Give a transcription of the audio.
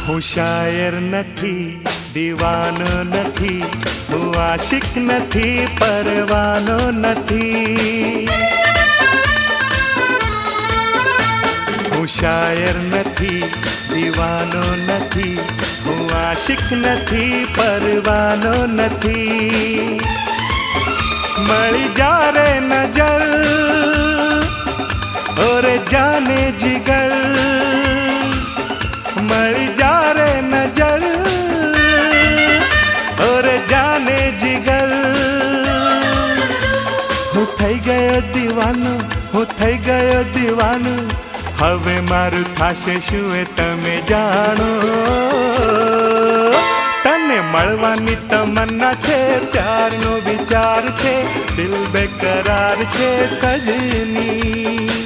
હું શાયર નથી, દીવાનો નથી, હું આશિક નથી, પરવાનો નથી. હું શાયર નથી, દીવાનો નથી, હું આશિક નથી, પરવાનો નથી. મળી જારે નજર ઓરે જાને જીગર, મળી જારે નજર ઓરે જાને જીગર. હું થઈ ગયો દીવાનો, હું થઈ ગયો દીવાનો, હવે મારું થાશે શું એ તમે જાણો. તને મળવાની તમન્ના છે, પ્યારનો વિચાર છે, દિલ બેકરાર છે સજની.